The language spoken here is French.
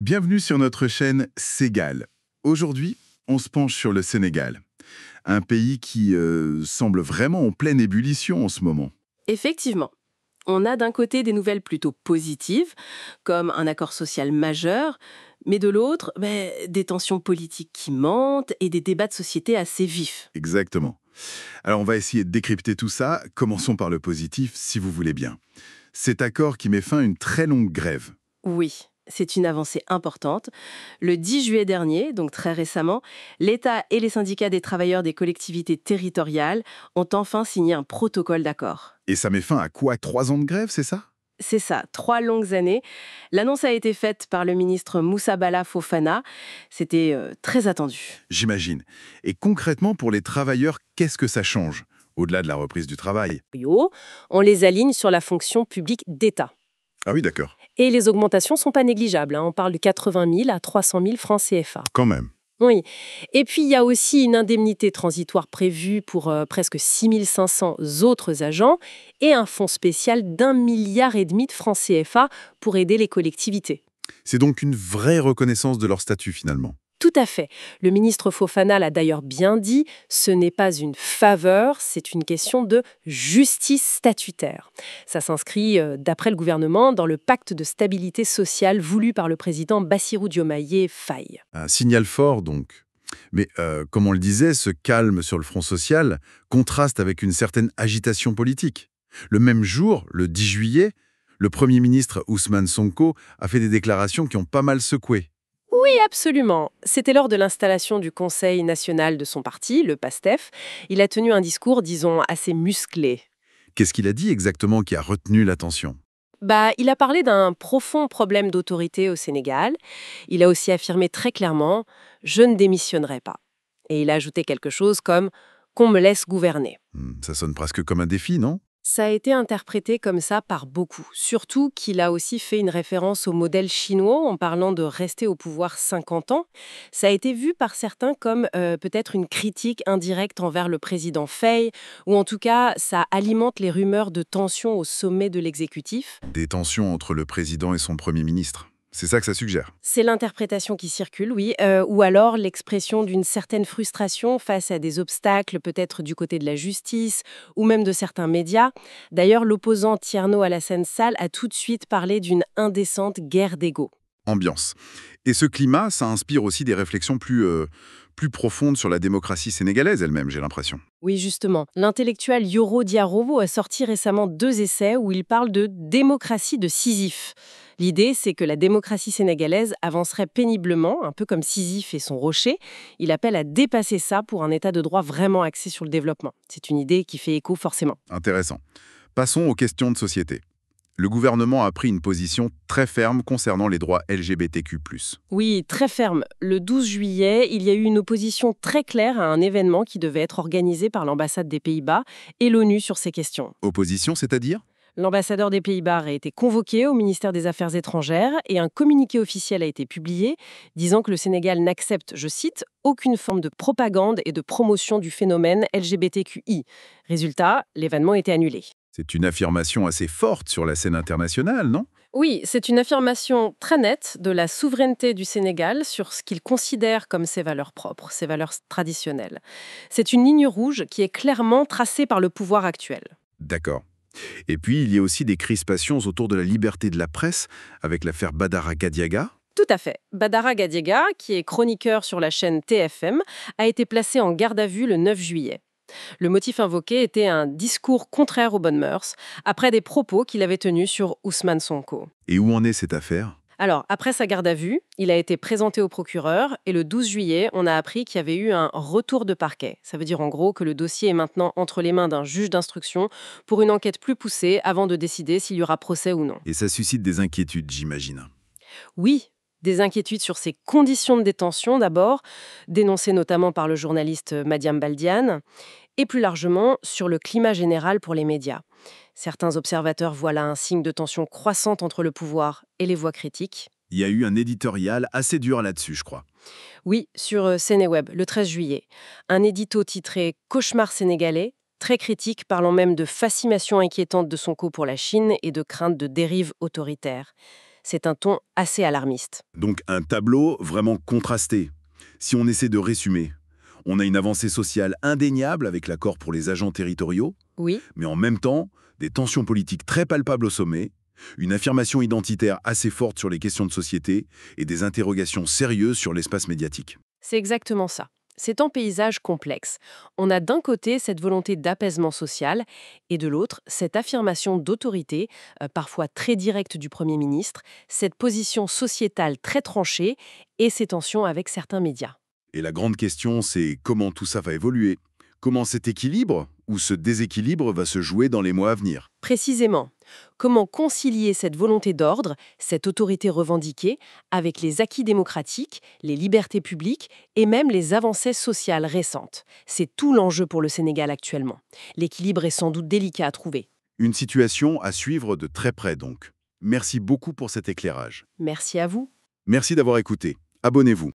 Bienvenue sur notre chaîne Ségal. Aujourd'hui, on se penche sur le Sénégal, un pays qui semble vraiment en pleine ébullition en ce moment. Effectivement, on a d'un côté des nouvelles plutôt positives, comme un accord social majeur, mais de l'autre, des tensions politiques qui montent et des débats de société assez vifs. Exactement. Alors on va essayer de décrypter tout ça. Commençons par le positif, si vous voulez bien. Cet accord qui met fin à une très longue grève. Oui, c'est une avancée importante. Le 10 juillet dernier, donc très récemment, l'État et les syndicats des travailleurs des collectivités territoriales ont enfin signé un protocole d'accord. Et ça met fin à quoi? 3 ans de grève, c'est ça? C'est ça, 3 longues années. L'annonce a été faite par le ministre Moussa Bala Fofana. C'était très attendu. J'imagine. Et concrètement, pour les travailleurs, qu'est-ce que ça change? Au-delà de la reprise du travail. Haut, on les aligne sur la fonction publique d'État. Ah oui, d'accord. Et les augmentations sont pas négligeables, hein. On parle de 80 000 à 300 000 francs CFA. Quand même. Oui. Et puis, il y a aussi une indemnité transitoire prévue pour presque 6 500 autres agents et un fonds spécial d'1,5 milliard de francs CFA pour aider les collectivités. C'est donc une vraie reconnaissance de leur statut finalement. Tout à fait. Le ministre Fofana l'a d'ailleurs bien dit, ce n'est pas une faveur, c'est une question de justice statutaire. Ça s'inscrit, d'après le gouvernement, dans le pacte de stabilité sociale voulu par le président Bassirou Diomaye Faye. Un signal fort donc. Mais comme on le disait, ce calme sur le front social contraste avec une certaine agitation politique. Le même jour, le 10 juillet, le Premier ministre Ousmane Sonko a fait des déclarations qui ont pas mal secoué. Oui, absolument. C'était lors de l'installation du Conseil national de son parti, le PASTEF. Il a tenu un discours, disons, assez musclé. Qu'est-ce qu'il a dit exactement qui a retenu l'attention? Il a parlé d'un profond problème d'autorité au Sénégal. Il a aussi affirmé très clairement «Je ne démissionnerai pas». Et il a ajouté quelque chose comme «qu'on me laisse gouverner». Ça sonne presque comme un défi, non? Ça a été interprété comme ça par beaucoup, surtout qu'il a aussi fait une référence au modèle chinois en parlant de rester au pouvoir 50 ans. Ça a été vu par certains comme peut-être une critique indirecte envers le président Faye, ou en tout cas, ça alimente les rumeurs de tension au sommet de l'exécutif. Des tensions entre le président et son Premier ministre. C'est ça que ça suggère. C'est l'interprétation qui circule, oui, ou alors l'expression d'une certaine frustration face à des obstacles, peut-être du côté de la justice, ou même de certains médias. D'ailleurs, l'opposant Tierno Alassane Sall a tout de suite parlé d'une indécente guerre d'ego. Ambiance. Et ce climat, ça inspire aussi des réflexions plus profondes sur la démocratie sénégalaise elle-même, j'ai l'impression. Oui, justement. L'intellectuel Yoro Diarovo a sorti récemment 2 essais où il parle de démocratie de Sisyphe. L'idée, c'est que la démocratie sénégalaise avancerait péniblement, un peu comme Sisyphe et son rocher. Il appelle à dépasser ça pour un état de droit vraiment axé sur le développement. C'est une idée qui fait écho forcément. Intéressant. Passons aux questions de société. Le gouvernement a pris une position très ferme concernant les droits LGBTQ+. Oui, très ferme. Le 12 juillet, il y a eu une opposition très claire à un événement qui devait être organisé par l'ambassade des Pays-Bas et l'ONU sur ces questions. Opposition, c'est-à-dire? L'ambassadeur des Pays-Bas a été convoqué au ministère des Affaires étrangères et un communiqué officiel a été publié disant que le Sénégal n'accepte, je cite, aucune forme de propagande et de promotion du phénomène LGBTQI. Résultat, l'événement était annulé. C'est une affirmation assez forte sur la scène internationale, non? Oui, c'est une affirmation très nette de la souveraineté du Sénégal sur ce qu'il considère comme ses valeurs propres, ses valeurs traditionnelles. C'est une ligne rouge qui est clairement tracée par le pouvoir actuel. D'accord. Et puis, il y a aussi des crispations autour de la liberté de la presse, avec l'affaire Badara Gadiaga. Tout à fait. Badara Gadiaga, qui est chroniqueur sur la chaîne TFM, a été placé en garde à vue le 9 juillet. Le motif invoqué était un discours contraire aux bonnes mœurs, après des propos qu'il avait tenus sur Ousmane Sonko. Et où en est cette affaire? Alors, après sa garde à vue, il a été présenté au procureur et le 12 juillet, on a appris qu'il y avait eu un retour de parquet. Ça veut dire en gros que le dossier est maintenant entre les mains d'un juge d'instruction pour une enquête plus poussée avant de décider s'il y aura procès ou non. Et ça suscite des inquiétudes, j'imagine. Oui, des inquiétudes sur ses conditions de détention d'abord, dénoncées notamment par le journaliste Madiam Baldiane, et plus largement sur le climat général pour les médias. Certains observateurs voient là un signe de tension croissante entre le pouvoir et les voix critiques. Il y a eu un éditorial assez dur là-dessus, je crois. Oui, sur Sénéweb, le 13 juillet. Un édito titré «Cauchemar sénégalais», très critique, parlant même de fascination inquiétante de Sonko pour la Chine et de crainte de dérive autoritaire. C'est un ton assez alarmiste. Donc un tableau vraiment contrasté. Si on essaie de résumer, on a une avancée sociale indéniable avec l'accord pour les agents territoriaux, Oui, mais en même temps, des tensions politiques très palpables au sommet, une affirmation identitaire assez forte sur les questions de société et des interrogations sérieuses sur l'espace médiatique. c'est exactement ça. C'est un paysage complexe. On a d'un côté cette volonté d'apaisement social et de l'autre cette affirmation d'autorité, parfois très directe du Premier ministre, cette position sociétale très tranchée et ces tensions avec certains médias. Et la grande question, c'est comment tout ça va évoluer? Comment cet équilibre ou ce déséquilibre va se jouer dans les mois à venir? Précisément, comment concilier cette volonté d'ordre, cette autorité revendiquée, avec les acquis démocratiques, les libertés publiques et même les avancées sociales récentes? C'est tout l'enjeu pour le Sénégal actuellement. L'équilibre est sans doute délicat à trouver. Une situation à suivre de très près donc. Merci beaucoup pour cet éclairage. Merci à vous. Merci d'avoir écouté. Abonnez-vous.